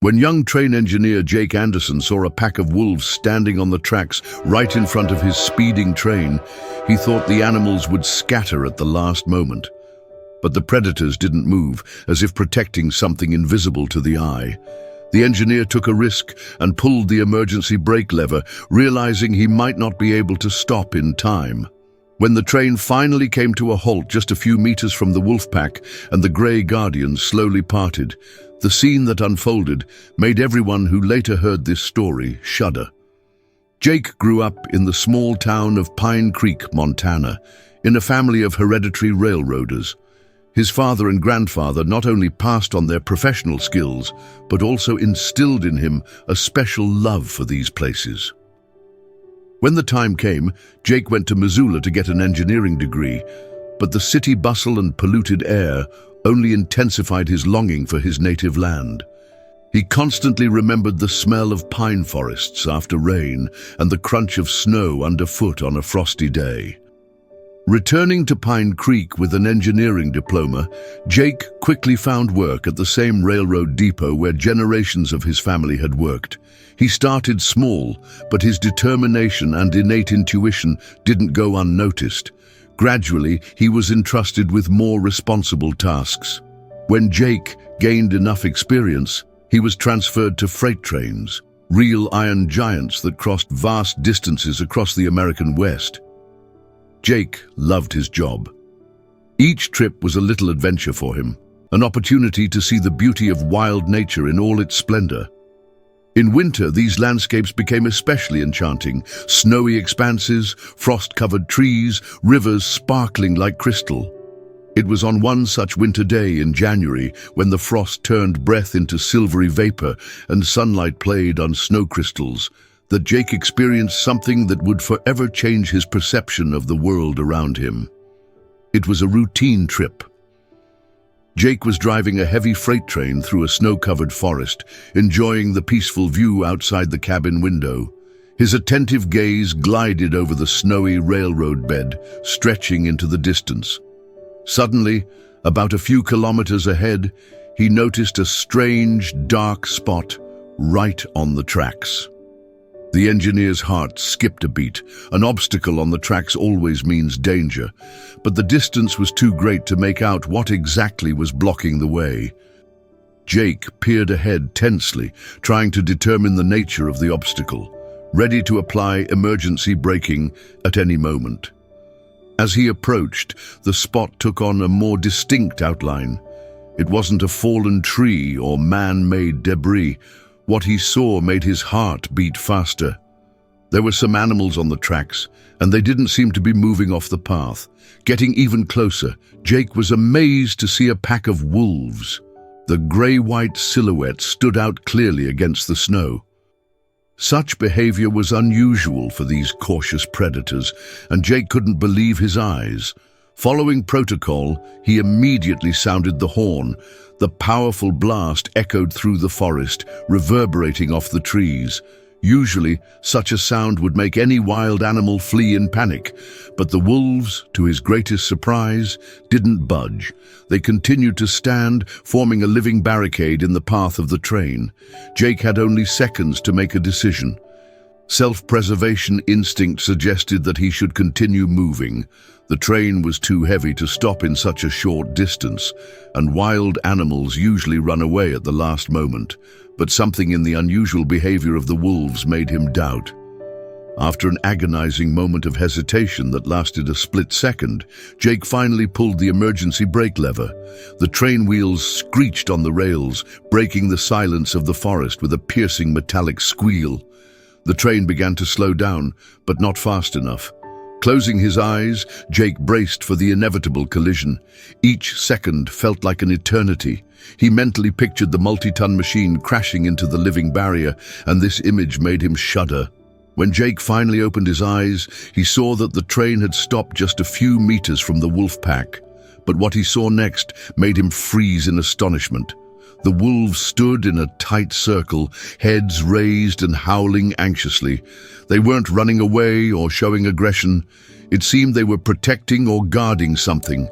When young train engineer Jake Anderson saw a pack of wolves standing on the tracks right in front of his speeding train, he thought the animals would scatter at the last moment. But the predators didn't move, as if protecting something invisible to the eye. The engineer took a risk and pulled the emergency brake lever, realizing he might not be able to stop in time. When the train finally came to a halt just a few meters from the wolf pack and the grey guardians slowly parted, the scene that unfolded made everyone who later heard this story shudder. Jake grew up in the small town of Pine Creek, Montana, in a family of hereditary railroaders. His father and grandfather not only passed on their professional skills, but also instilled in him a special love for these places. When the time came, Jake went to Missoula to get an engineering degree, but the city bustle and polluted air only intensified his longing for his native land. He constantly remembered the smell of pine forests after rain and the crunch of snow underfoot on a frosty day. Returning to Pine Creek with an engineering diploma, Jake quickly found work at the same railroad depot where generations of his family had worked. He started small, but his determination and innate intuition didn't go unnoticed. Gradually, he was entrusted with more responsible tasks. When Jake gained enough experience, he was transferred to freight trains, real iron giants that crossed vast distances across the American West. Jake loved his job. Each trip was a little adventure for him, an opportunity to see the beauty of wild nature in all its splendor. In winter, these landscapes became especially enchanting: snowy expanses, frost-covered trees, rivers sparkling like crystal. It was on one such winter day in January, when the frost turned breath into silvery vapor and sunlight played on snow crystals, that Jake experienced something that would forever change his perception of the world around him. It was a routine trip. Jake was driving a heavy freight train through a snow-covered forest, enjoying the peaceful view outside the cabin window. His attentive gaze glided over the snowy railroad bed, stretching into the distance. Suddenly, about a few kilometers ahead, he noticed a strange, dark spot right on the tracks. The engineer's heart skipped a beat. An obstacle on the tracks always means danger, but the distance was too great to make out what exactly was blocking the way. Jake peered ahead tensely, trying to determine the nature of the obstacle, ready to apply emergency braking at any moment. As he approached, the spot took on a more distinct outline. It wasn't a fallen tree or man-made debris. What he saw made his heart beat faster. There were some animals on the tracks, and they didn't seem to be moving off the path. Getting even closer, Jake was amazed to see a pack of wolves. The grey-white silhouette stood out clearly against the snow. Such behavior was unusual for these cautious predators, and Jake couldn't believe his eyes. Following protocol, he immediately sounded the horn. The powerful blast echoed through the forest, reverberating off the trees. Usually, such a sound would make any wild animal flee in panic, but the wolves, to his greatest surprise, didn't budge. They continued to stand, forming a living barricade in the path of the train. Jake had only seconds to make a decision. Self-preservation instinct suggested that he should continue moving. The train was too heavy to stop in such a short distance, and wild animals usually run away at the last moment, but something in the unusual behavior of the wolves made him doubt. After an agonizing moment of hesitation that lasted a split second, Jake finally pulled the emergency brake lever. The train wheels screeched on the rails, breaking the silence of the forest with a piercing metallic squeal. The train began to slow down, but not fast enough. Closing his eyes, Jake braced for the inevitable collision. Each second felt like an eternity. He mentally pictured the multi-ton machine crashing into the living barrier, and this image made him shudder. When Jake finally opened his eyes, he saw that the train had stopped just a few meters from the wolf pack. But what he saw next made him freeze in astonishment. The wolves stood in a tight circle, heads raised and howling anxiously. They weren't running away or showing aggression. It seemed they were protecting or guarding something.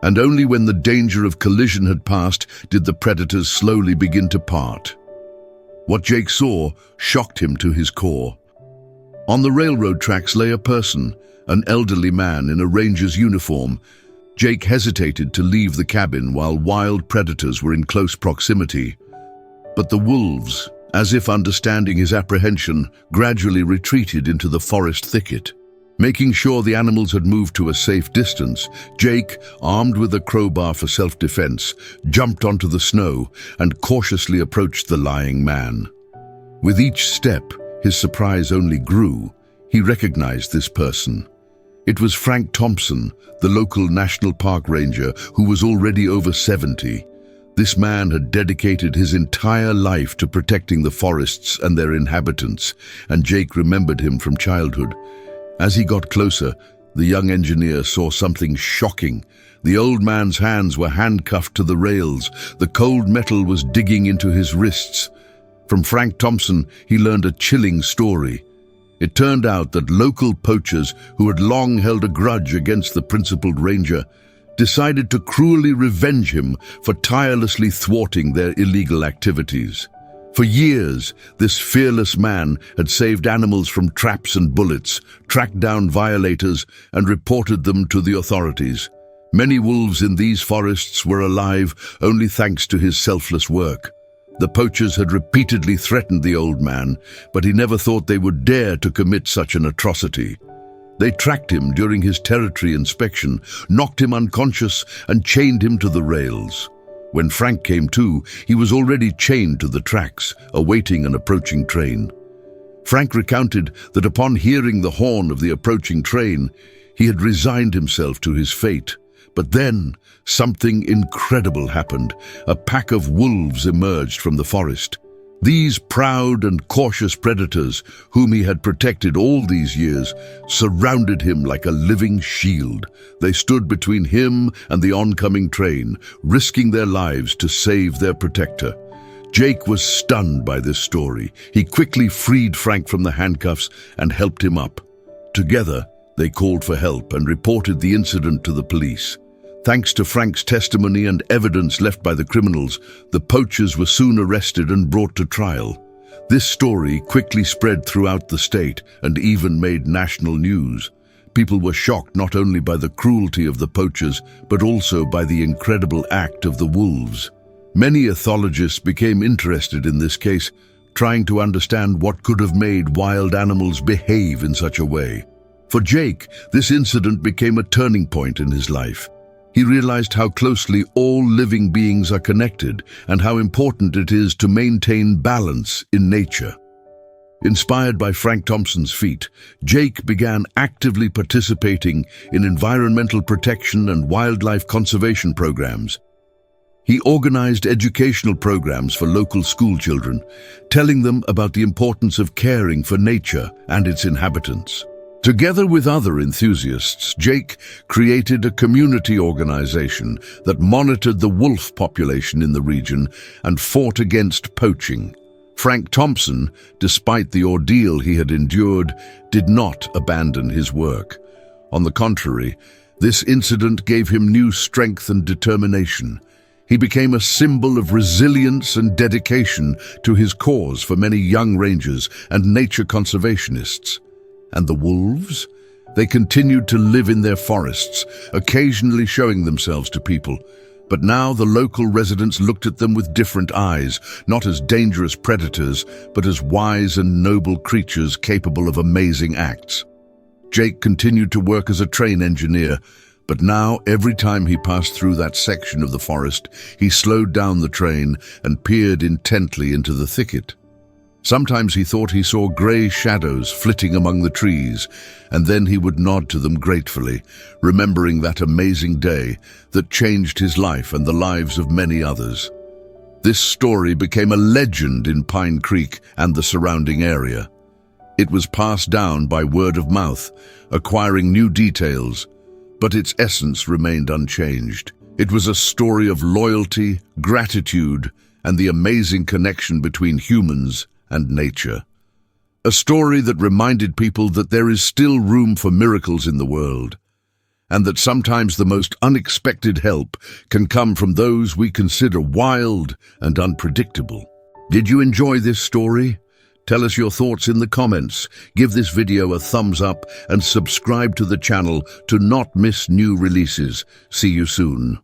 And only when the danger of collision had passed did the predators slowly begin to part. What Jake saw shocked him to his core. On the railroad tracks lay a person, an elderly man in a ranger's uniform. Jake hesitated to leave the cabin while wild predators were in close proximity. But the wolves, as if understanding his apprehension, gradually retreated into the forest thicket. Making sure the animals had moved to a safe distance, Jake, armed with a crowbar for self-defense, jumped onto the snow and cautiously approached the lying man. With each step, his surprise only grew. He recognized this person. It was Frank Thompson, the local National Park ranger who was already over 70. This man had dedicated his entire life to protecting the forests and their inhabitants, and Jake remembered him from childhood. As he got closer, the young engineer saw something shocking. The old man's hands were handcuffed to the rails. The cold metal was digging into his wrists. From Frank Thompson, he learned a chilling story. It turned out that local poachers who had long held a grudge against the principled ranger decided to cruelly revenge him for tirelessly thwarting their illegal activities. For years, this fearless man had saved animals from traps and bullets, tracked down violators, and reported them to the authorities. Many wolves in these forests were alive only thanks to his selfless work. The poachers had repeatedly threatened the old man, but he never thought they would dare to commit such an atrocity. They tracked him during his territory inspection, knocked him unconscious, and chained him to the rails. When Frank came to, he was already chained to the tracks, awaiting an approaching train. Frank recounted that upon hearing the horn of the approaching train, he had resigned himself to his fate. But then, something incredible happened. A pack of wolves emerged from the forest. These proud and cautious predators, whom he had protected all these years, surrounded him like a living shield. They stood between him and the oncoming train, risking their lives to save their protector. Jake was stunned by this story. He quickly freed Frank from the handcuffs and helped him up. Together, they called for help and reported the incident to the police. Thanks to Frank's testimony and evidence left by the criminals, the poachers were soon arrested and brought to trial. This story quickly spread throughout the state and even made national news. People were shocked not only by the cruelty of the poachers, but also by the incredible act of the wolves. Many ethologists became interested in this case, trying to understand what could have made wild animals behave in such a way. For Jake, this incident became a turning point in his life. He realized how closely all living beings are connected and how important it is to maintain balance in nature. Inspired by Frank Thompson's feat, Jake began actively participating in environmental protection and wildlife conservation programs. He organized educational programs for local school children, telling them about the importance of caring for nature and its inhabitants. Together with other enthusiasts, Jake created a community organization that monitored the wolf population in the region and fought against poaching. Frank Thompson, despite the ordeal he had endured, did not abandon his work. On the contrary, this incident gave him new strength and determination. He became a symbol of resilience and dedication to his cause for many young rangers and nature conservationists. And the wolves? They continued to live in their forests, occasionally showing themselves to people. But now the local residents looked at them with different eyes, not as dangerous predators, but as wise and noble creatures capable of amazing acts. Jake continued to work as a train engineer, but now every time he passed through that section of the forest, he slowed down the train and peered intently into the thicket. Sometimes he thought he saw grey shadows flitting among the trees, and then he would nod to them gratefully, remembering that amazing day that changed his life and the lives of many others. This story became a legend in Pine Creek and the surrounding area. It was passed down by word of mouth, acquiring new details, but its essence remained unchanged. It was a story of loyalty, gratitude, and the amazing connection between humans and nature. A story that reminded people that there is still room for miracles in the world, and that sometimes the most unexpected help can come from those we consider wild and unpredictable. Did you enjoy this story? Tell us your thoughts in the comments. Give this video a thumbs up and subscribe to the channel to not miss new releases. See you soon.